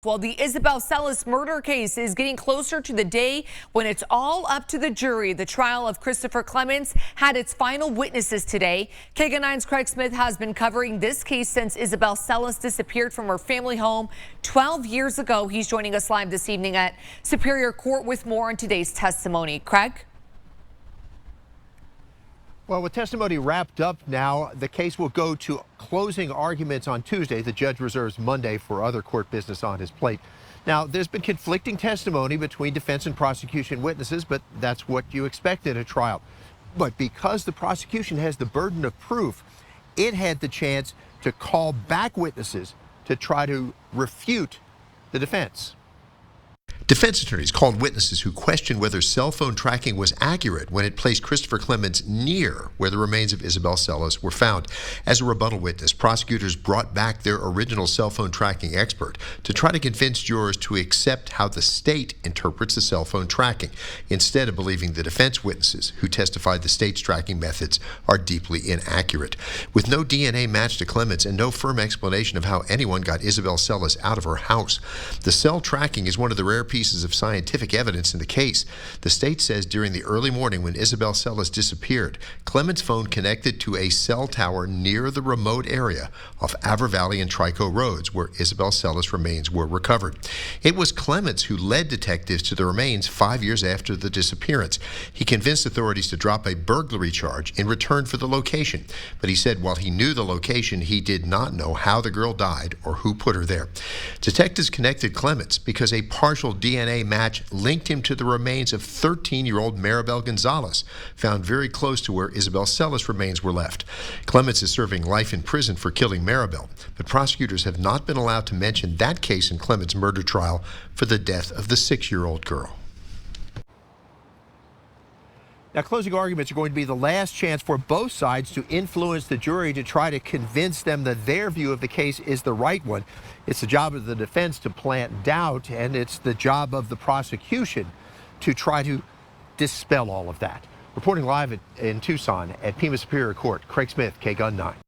Well, the Isabel Celis murder case is getting closer to the day when it's all up to the jury. The trial of Christopher Clements had its final witnesses today. KGUN9's Craig Smith has been covering this case since Isabel Celis disappeared from her family home 12 years ago. He's joining us live this evening at Superior Court with more on today's testimony. Craig? Well, with testimony wrapped up now, the case will go to closing arguments on Tuesday. The judge reserves Monday for other court business on his plate. Now, there's been conflicting testimony between defense and prosecution witnesses, but that's what you expect in a trial. But because the prosecution has the burden of proof, it had the chance to call back witnesses to try to refute the defense. Defense attorneys called witnesses who questioned whether cell phone tracking was accurate when it placed Christopher Clements near where the remains of Isabel Celis were found. As a rebuttal witness, prosecutors brought back their original cell phone tracking expert to try to convince jurors to accept how the state interprets the cell phone tracking, instead of believing the defense witnesses who testified the state's tracking methods are deeply inaccurate. With no DNA match to Clements and no firm explanation of how anyone got Isabel Celis out of her house, the cell tracking is one of the rare pieces of scientific evidence in the case. The state says during the early morning when Isabel Celis disappeared, Clements' phone connected to a cell tower near the remote area off Avra Valley and Trico roads where Isabel Celis' remains were recovered. It was Clements who led detectives to the remains 5 years after the disappearance. He convinced authorities to drop a burglary charge in return for the location, but he said while he knew the location, he did not know how the girl died or who put her there. Detectives connected Clements because a partial DNA match linked him to the remains of 13-year-old Maribel Gonzalez, found very close to where Isabel Celis' remains were left. Clements is serving life in prison for killing Maribel, but prosecutors have not been allowed to mention that case in Clements' murder trial for the death of the 6-year-old girl. Now, closing arguments are going to be the last chance for both sides to influence the jury to try to convince them that their view of the case is the right one. It's the job of the defense to plant doubt, and it's the job of the prosecution to try to dispel all of that. Reporting live in Tucson at Pima Superior Court, Craig Smith, KGUN 9.